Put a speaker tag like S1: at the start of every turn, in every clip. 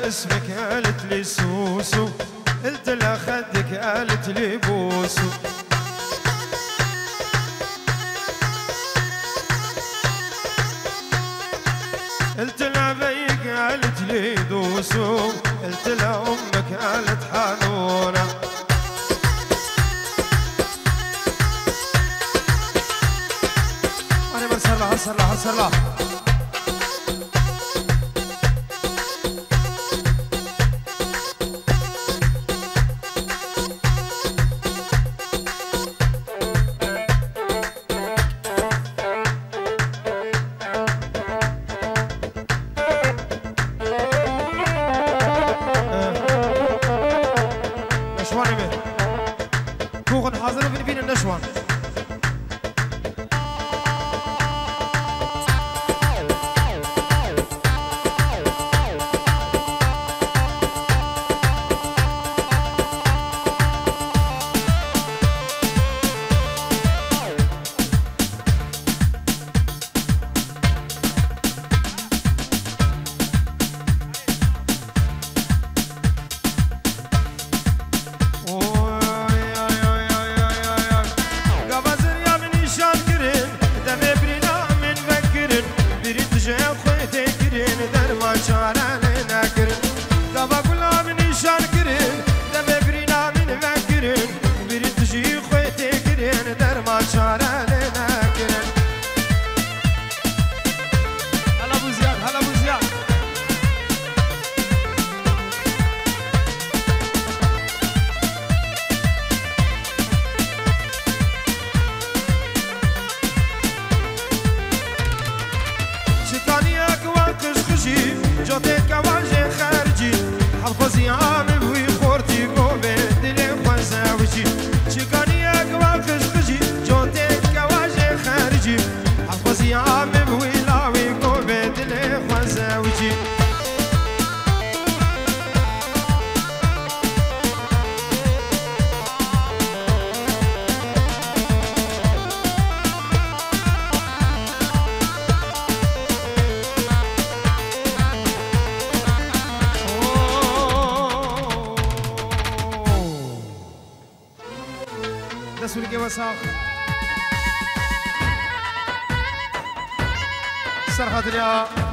S1: اسمك قالت لي سوسو، قلت لها خدك قالت لي بوسو. قلت لها بيك قالت لي دوسو، قلت لها امك قالت حنونه. انا بسرع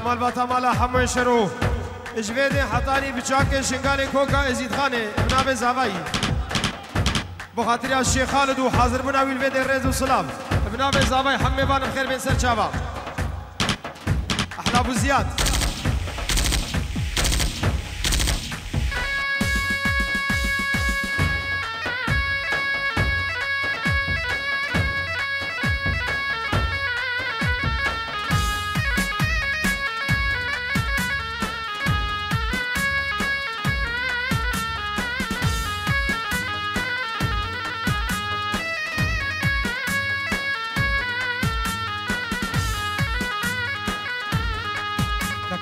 S1: مال باتا مالا حموی شروع اجویده حطانی بچاک شنگال کوکا ازید خانه ابناب زاوایی بخاطر از شیخ خالد و حاضر بنا ویلویده رز و سلام ابناب زاوایی حمي بانم خیر بین سر چابا احلاب و زیاد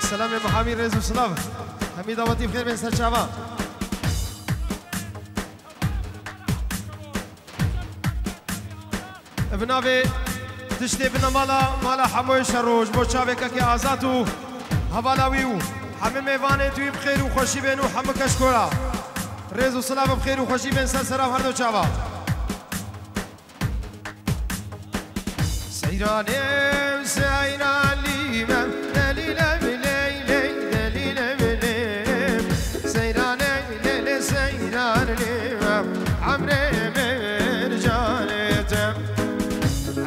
S1: سلام يا محامي رئيس وسلام حميد أبطي بخير بين سر شعبان ابنابي تشتي بنا مالا حموي شروج بو شابكا كي آزاتو هوالاويو حمي ميواني توي بخير وخوشي بينو حمي كشكورا رئيس وسلام بخير وخوشي بين سر سرام هردو شعبان سيراني سيراني دليل عمري مرجانته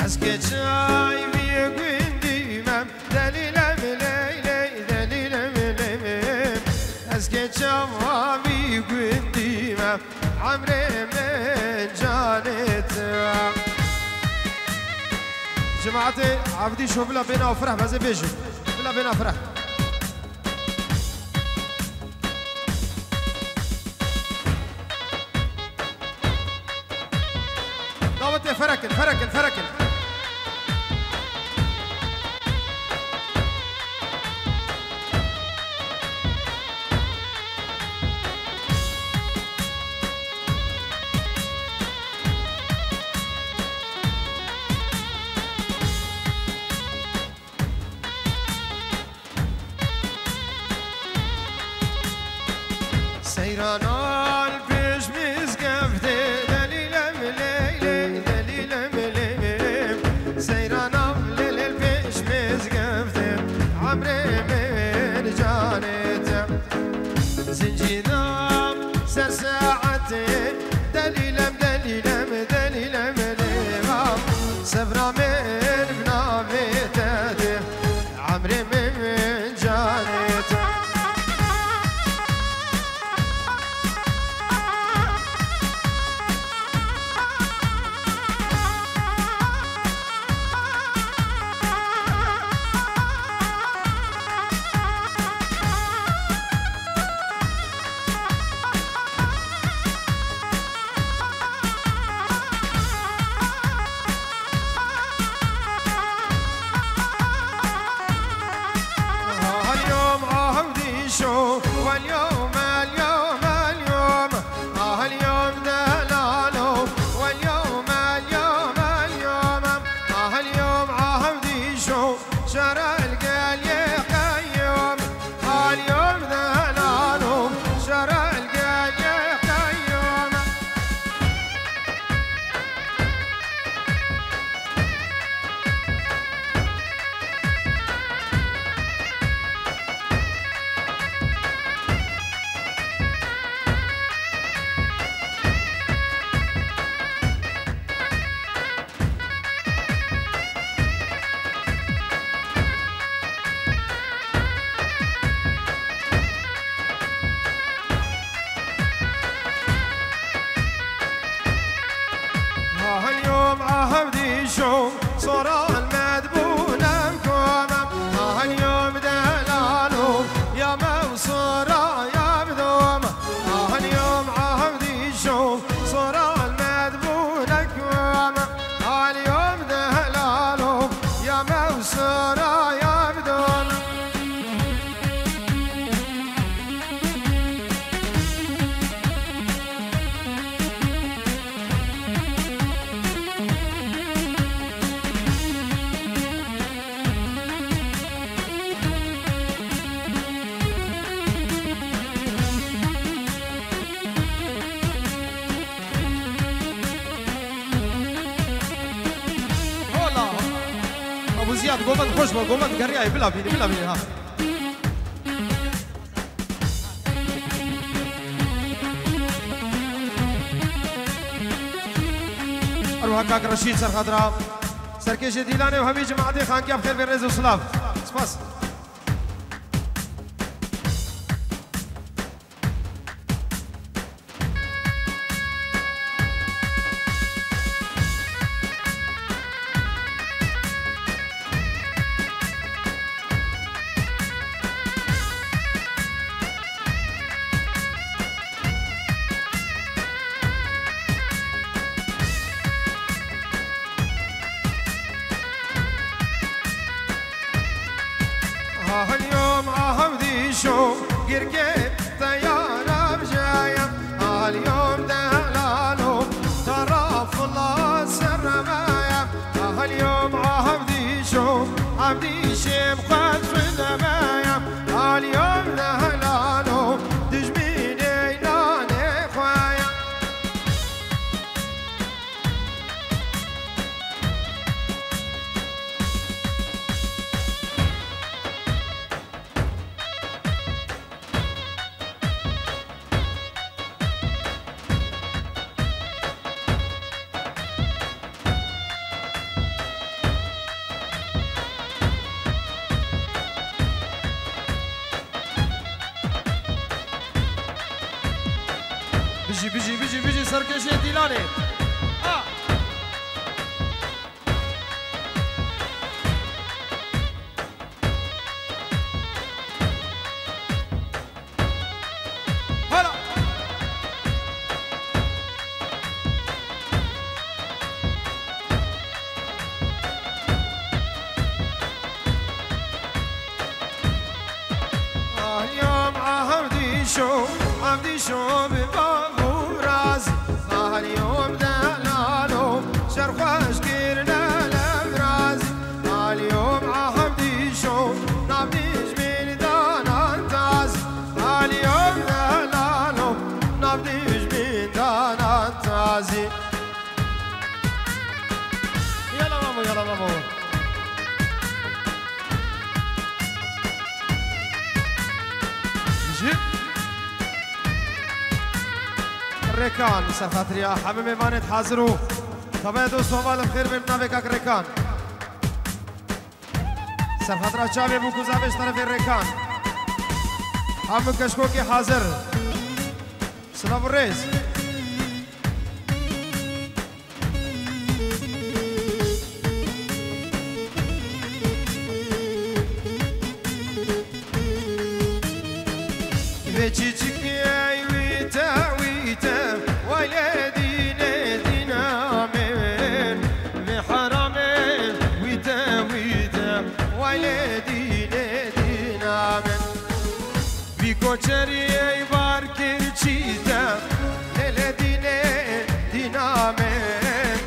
S1: عسكت شاي بيقين ديمام دليل مليلي دليل مليلي عسكت شاي بيقين ديمام عمري مرجانته جماعتي عبدي شو بلا بينا وفرح بزي بيجي بلا بينا فرح فركن من بنافيته عمري من جانيته واليوم اليوم اليوم اليوم دلاله واليوم اليوم اليوم اليوم عهدي شو شرع القلب قيوم اليوم دلاله شرع القلب قيوم اليوم عهدي شو صورة المدبونة مكومة اليوم دلاله يا موصورة يا بدومة اليوم عهدي شو صورة المدبونة كومة اليوم دلاله يا موصورة يا بدومة ابو زياد قومت خوش قومت قريعي بلا بيني ها اروح كاك رشيد سر خضراء سركيش ديلاني وهمي جماعتي خان كيف خير بالرز وسلاف سباس اليوم عهدي شو قرقيب طيارة بجاية اليوم دلاله طرف الله سر مايا اليوم عهدي شو عبدي شيب قد في النمايا اليوم دلاله تجميني ناني خوايا بيجي سركشي ديلاني هلا اليوم عهدي شو ببابو راسي اليوم دلاله شرخاش كيرنا لبرازي اليوم عهدي شو نبديش من دانا انتازي اليوم دلاله نبديش من دانا انتازي يلا ماما ريكان سر خاطري يا حبيبي ما نتحاضروا طبعا دوستو مال بخير من نافيكاك ريكان سرخطرة چاوی بو کزابش طرف ریکان هم کشکو که حاضر سلام الرئيس بچيچكي ويتا ويتا ولدي ندينا من بحرام ويتا ويتا ولدي ندينا من بكوچري باركر چيتا ولدي ندينا من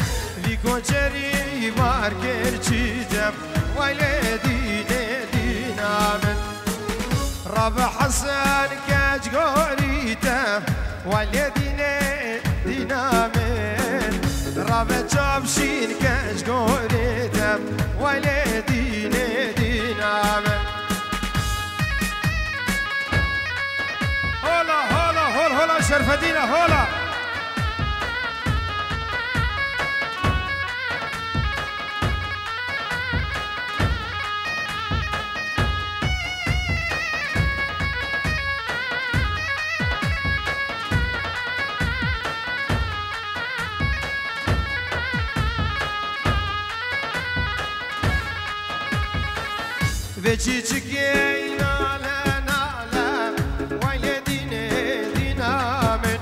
S1: بكوچري باركر چيتا ولدي ندينا من رب حسن كاجغوريتا والذين دينامين رب جابشين كاجغوريتا والذين دينامين هولا هولا هولا هولا شرفدينا هولا بچيچكي نالا نالا ولدين دينامن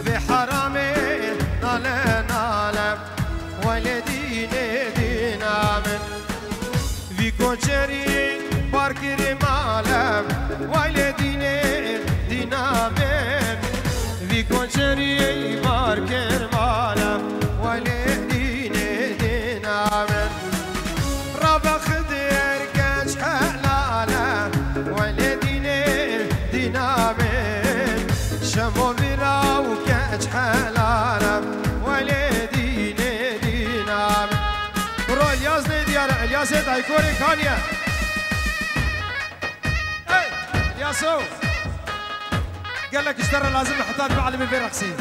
S1: بحرامي نالا نالا ولدين دينامن بكوچري باركري مالا ولدين دينامن بكوچري باركر مالا ولدين دينامن رب شمو براو كاج حلالا ولدين دينام برو الياس نديار الياس دايكوري كانيا اي الياسو قال لك اشترى لازم نحطات معلم البرقسي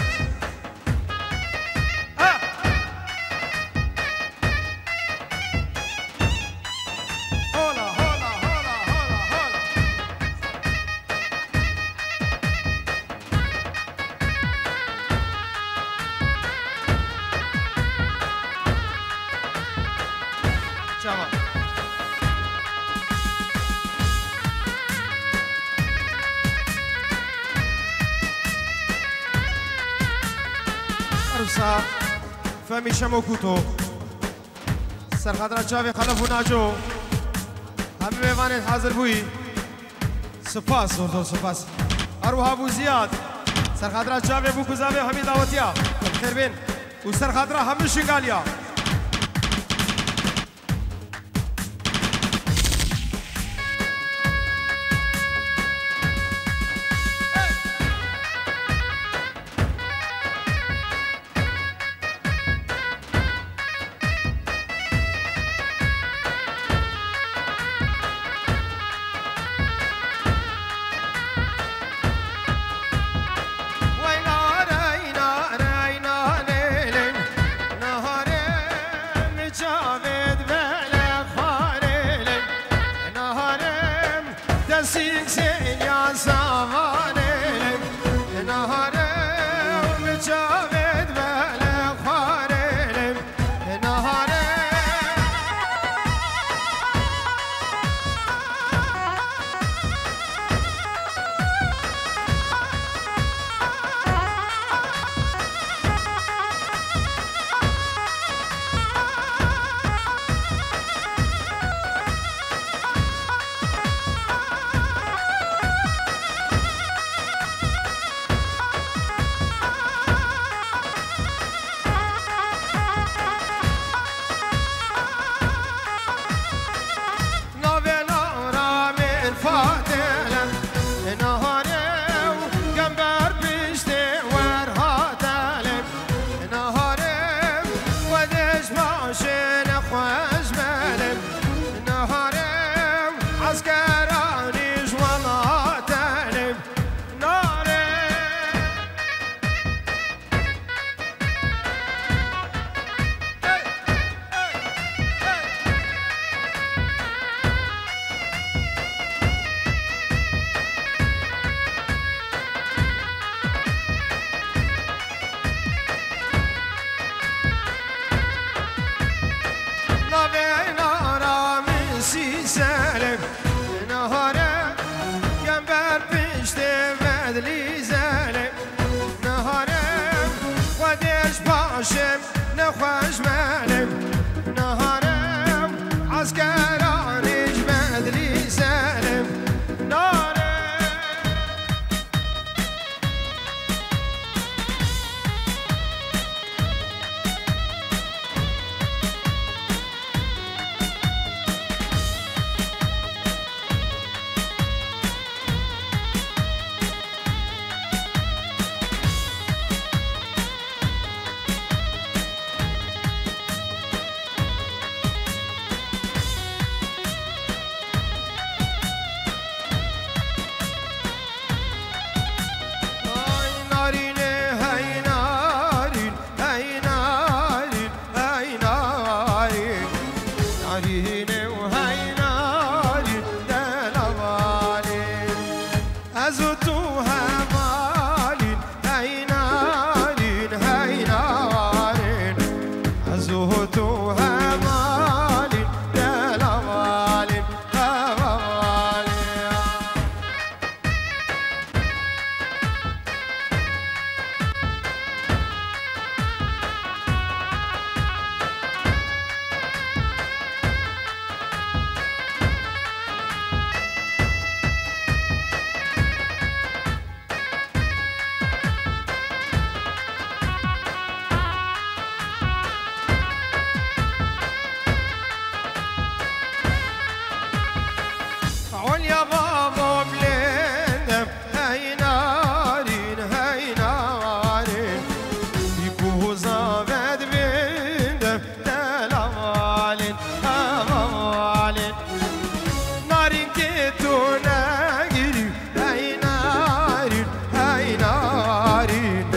S1: عروسا فهمي شمو كوتو سرخدرة شافي خلف وناجو همي ميوانت حاضر بوي سپاس وردو سپاس اروها ابو زياد سرخدرة شافي ابو كزابي همي دعوتيا خير بين وسرخدرة همي شنغاليا نارين وهاي نارين دلوالين أزوتوها مالين هاي نارين أزوتوها مالين دلوالين عليا بابا بلندم هاي نارين يكو زابد بندم دلوالين هوالين نارين كتو ناقري هاي نارين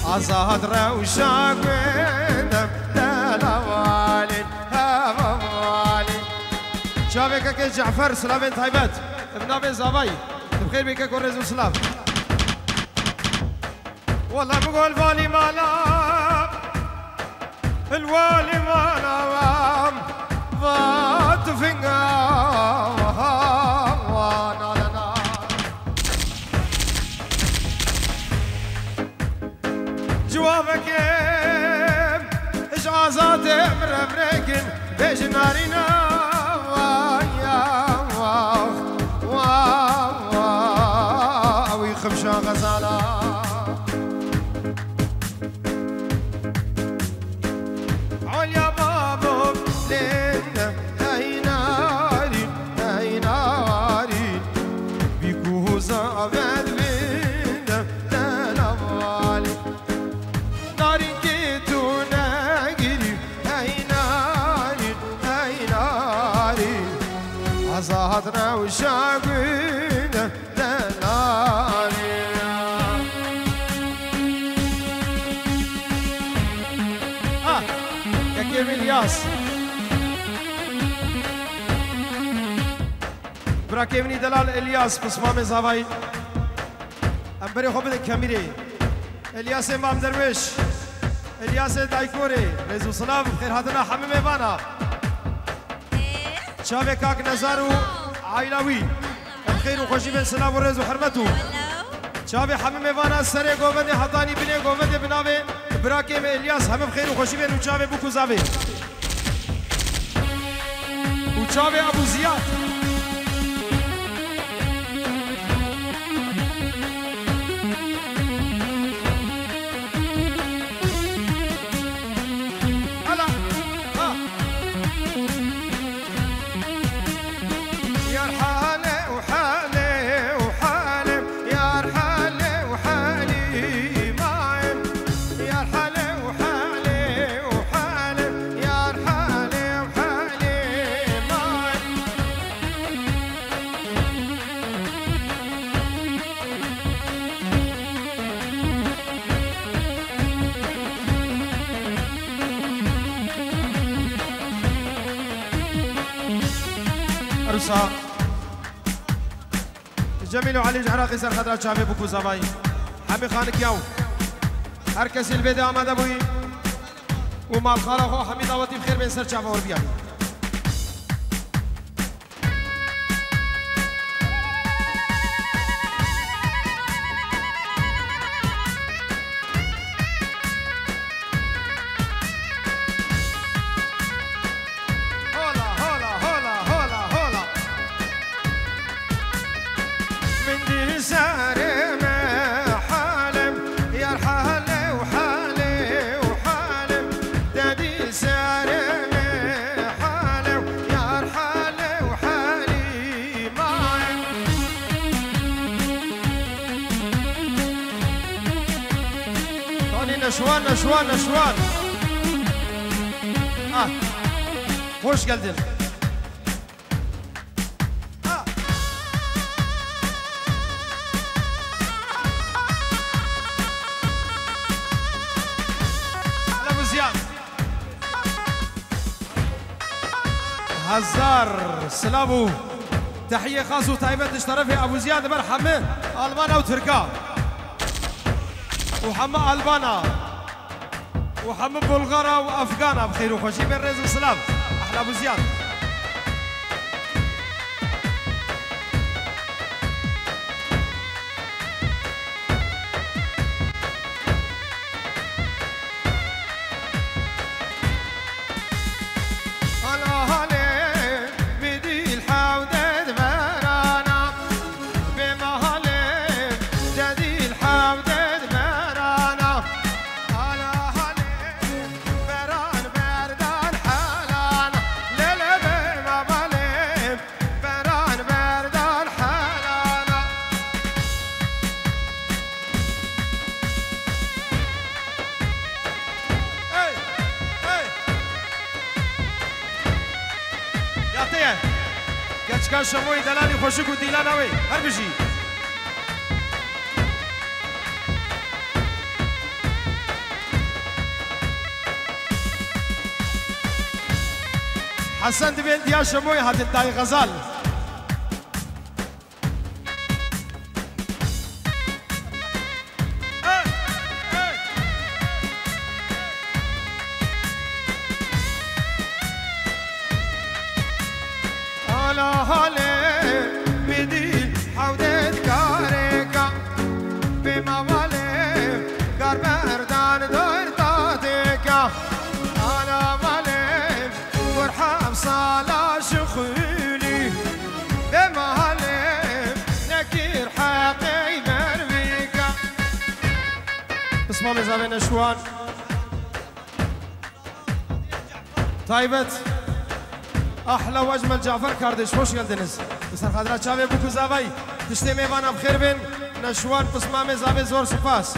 S1: أزاد روشاق بندم دلوالين هوالين شافك كي جعفر سلامين طيبات ابن ابي زاباي بخير بك كوريز وسلام والله بقول بالي ما نام الوالي ما نام فات فينقام وانا لنا جوابك اجازات مرمركن بيج نارينا خمشة غزالة عليا بابا لينا هاي نارين بيكو زابد بينا دلوالي نارين كيتو ناقري هاي نارين عزادنا وشاقنا دلالي كيف الياس براكيمني دلال الياس بسمام زاوي امبري خوب الكاميري الياس امام درويش الياس دايكوري رزو سلام خير هاتنا حمام بانا شافي كاك نزارو عائلوي خير وخوشي بن سلام ورز وحرمته شافي حمام بانا سري قومدي حطاني بني قومدي بناوي براكيم الياس هم بخير وخوشي بن وشافي بوكو زاوي وشافي ابو زياد جميل وعلي جعراقي سر خضرات شافي بوكو زباي حمي خانك ياو هر کسی البيت آمده بوي ومال خاله خو حمي دعوتي بخير بين سر شافه وربيان نشوان خوش geldin هزار سلامو تحية خاصة وطيبة تشترفي أبو زياد مرحبا ألبانا وتركا وحما ألبانا وحما بلغارا وأفغانا بخير وخوشي بين رزق السلام أحلى أبو زياد كان شموي دلالي خوشك وديلانوي هر بشي حسن دبين ديا شموي هات الداي غزال اسمع زمان نشوان طيبت احلى واجمل جعفر كاردش خوش geldiniz بسر خاطر چاوي بوكو زاوي تشتي ميوانا بخير بين نشوان بسمع زاوي زور سپاس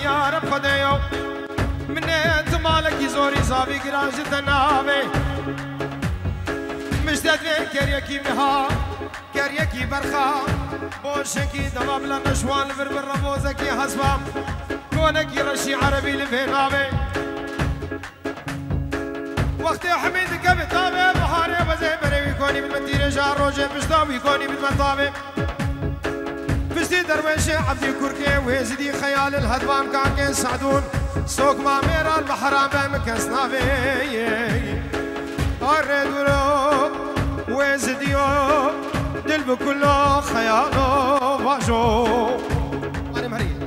S1: يا رب خديو من انت مالك زوري زابي قراج تنامي مشتاق لك كريكي مها كريكي برخا بوشكي دمام لنشوان بربر ربوزكي حسبام كونكي رشي عربي لفينامي وقت حميد كبتامي بحاري بزي بريوي كوني بالمدينة جار روجي مشتاوي كوني بالمطامي بستي درويش عبدي كركي ويزدي خيال الهدوان كاكي سعدون سوق ما ميرا البحرام بمكس نافي الردولو ويزديو دلب كله خيالو باجو أنا مريء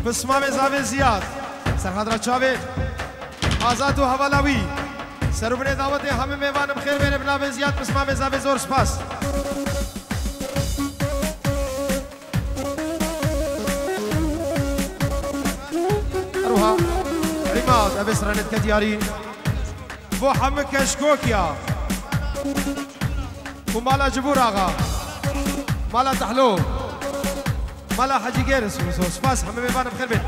S1: بس ما مزابي زياد سرخدرة شابي آزاد وهوالاوي سربني دعوتي همي ميوان بخير بين ابن زياد بس ما مزابي زور سپاس عماد أبي سرنت كدياري بو حمك كشكوكيا ومالا جبور آغا مالا تحلو مالا حجي جيرس سپاس حمي ميبان بخير بيت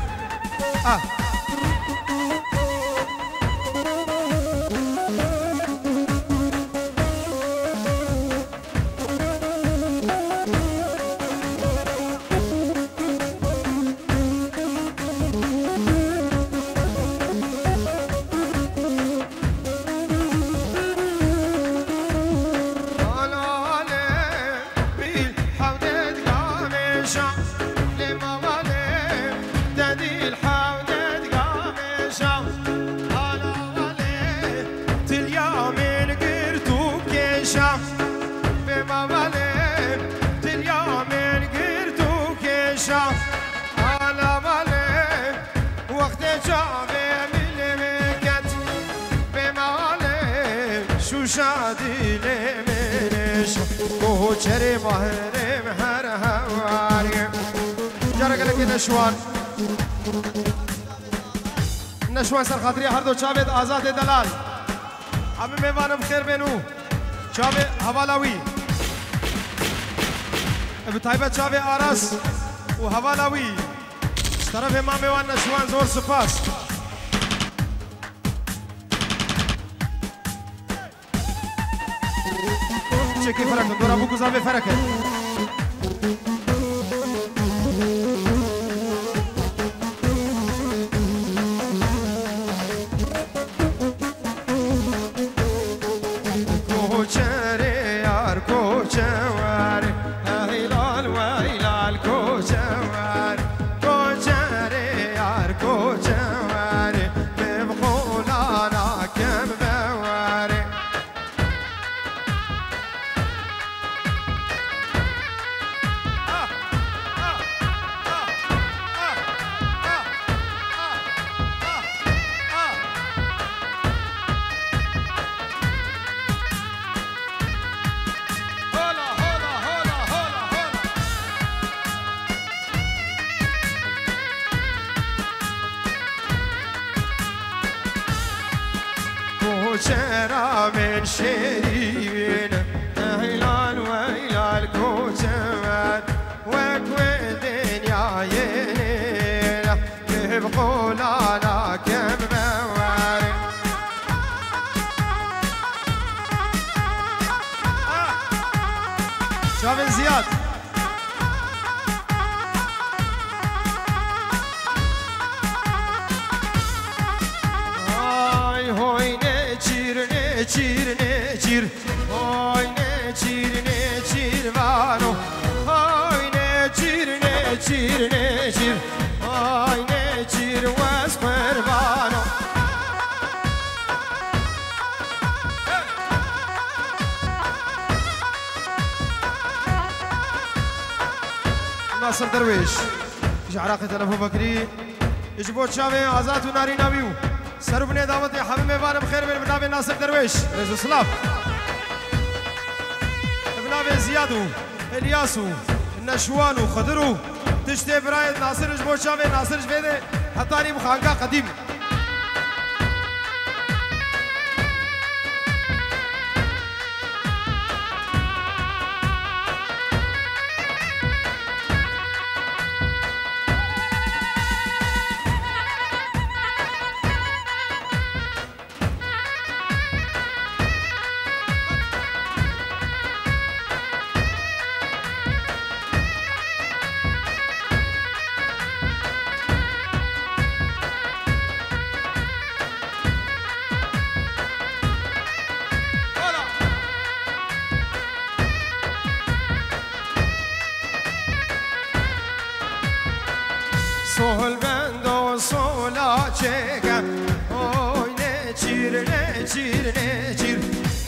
S1: شادي لمنش وشري مهري مهر هواري جرق لك نشوان نشوان سر خاطری هر دو چاوید آزاد دلال همه میوانم خیر بینو چاوی حوالاوی بتایبت چاوی آراس و حوالاوی طرف ما میوان نشوان زور سپاس چکی فرق دورا بو گذار به فرق
S2: چرا من شیرین هلال و هلال کوچمت وکو دنیای نیلا که بقولانا کم بواری
S1: شاوین زیاد
S2: چیر های نه چیر وانو های نه چیر های نه چیر واس قربانو
S1: ناصر درويش عراقي تلفو بكري يجبوت شاوي آزاد وناري نابيو سربني دعوتي حبيبي بارم خير من بنابي ناصر درويش رزو سلاف بنابي زيادو الياسو نشوانو خضرو تشتي برايد ناصر جبوت شاوي ناصر جبيدي حطاني مخانقا قديم
S2: سول بندو سولا چکم اوی نچیر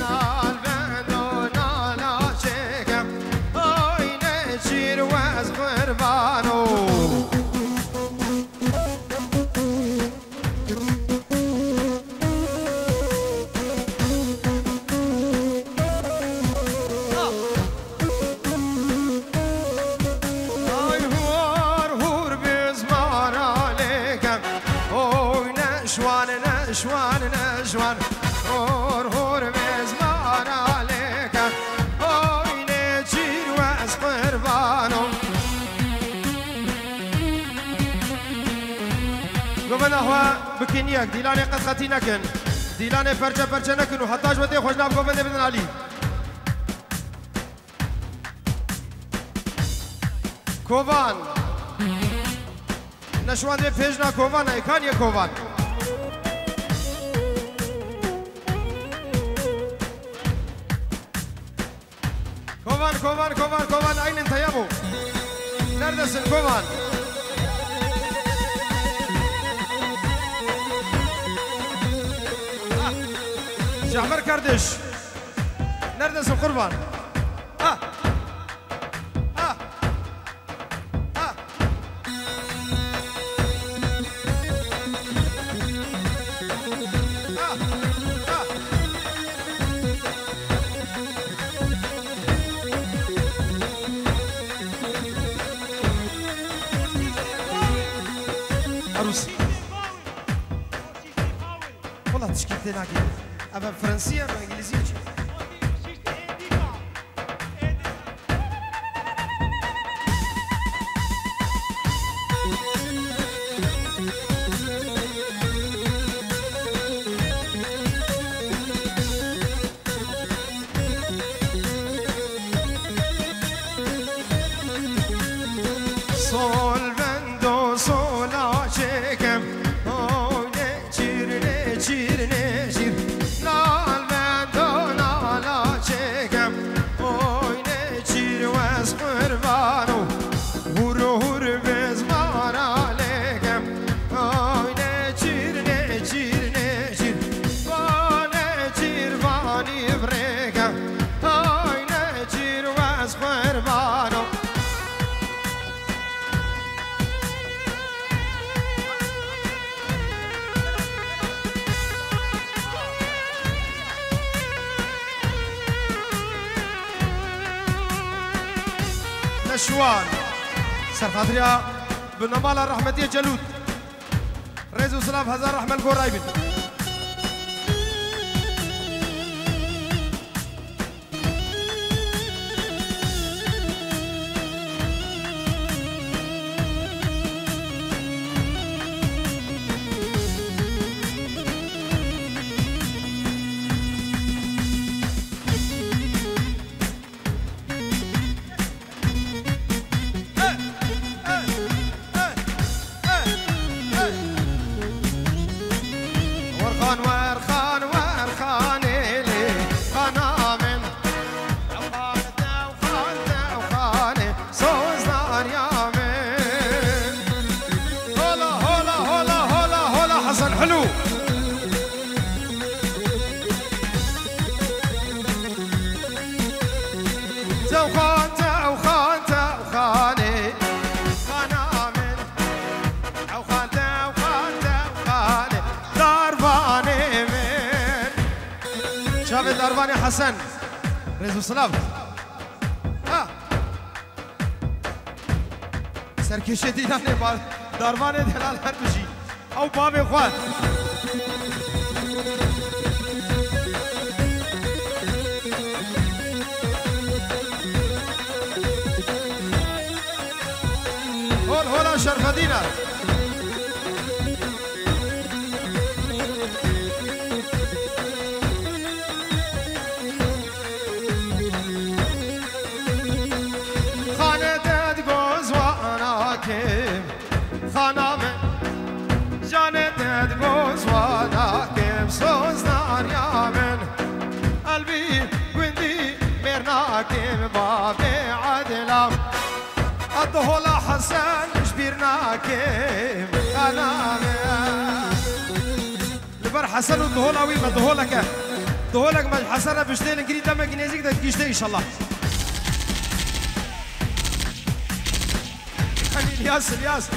S2: نال بندو نالا چکم اوی نچیر واز قربانو نشوان هور مزمان عليك اوي نجير واس قربانو
S1: قبل هو بكينياك ديلاني قد خطي نكن ديلاني برجا نكن وحتى جوتي خوشنا بقبل بدن علي كوفان نشوان دي بيجنا كوفان ايكان يا كوفان كوفان أين أنت يا أبو؟ نردسن كوفان جعفر كردش نردسن قربان والله تشكيلتي ناكي أبا فرنسية ما إنجليزية
S2: Sol vendo sola çekem oy ne çir Nal vendo nala çekem oy ne çir Vez kurbano hur bez mara lekem oy ne çir Vani brekem oy ne çir Vez kurbano
S1: نشوان سرخادريا بنمالا رحمتية جلود رئيس وسلاف هزار رحمة القرايبين
S2: ورخان إلي خنامن وخاني سوزنار يامن
S1: هولا حسن حلو
S2: وخاني خنامن وخاني دارباني من
S1: شافي دارباني حسن رئيس وسلاف سركشة ديناني دارباني دلال هر بشي او بابي خوات هولا شرف دينا
S2: خانه گوز وانا کم خانم جانه گوز وانا کم سوزنار یامن قلبی گوندی مرنا کم باب عدلا الدهولا حسن جبرنا كيم خانم
S1: لبر حسن والدهولا وين ما دهولك ما حسن بشتين قريب دمك نيزيك ده تجيشتين ان شاء الله الياس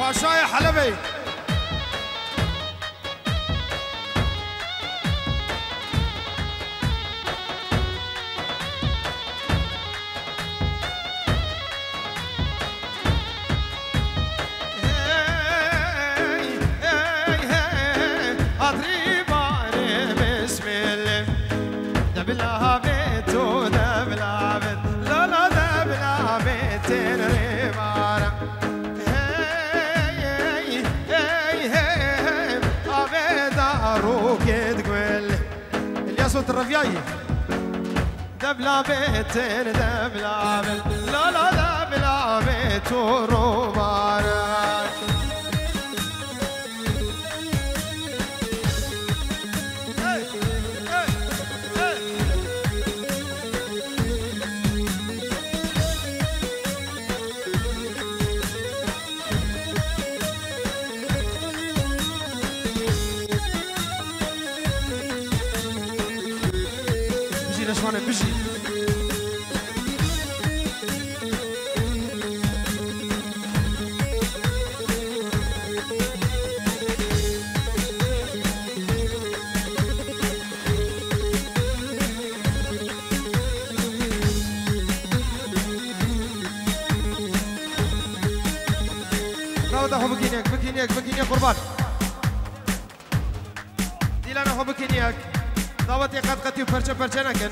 S1: باشای حلبی صوت الرفياي دبلا بيتين دبلا بيت لا لا دبلا بيت وروبارك نشوانك بجي راوده هو بكينيك قربان ديلانا هو بكينيك دعوتي قد قتي وبرشا نكن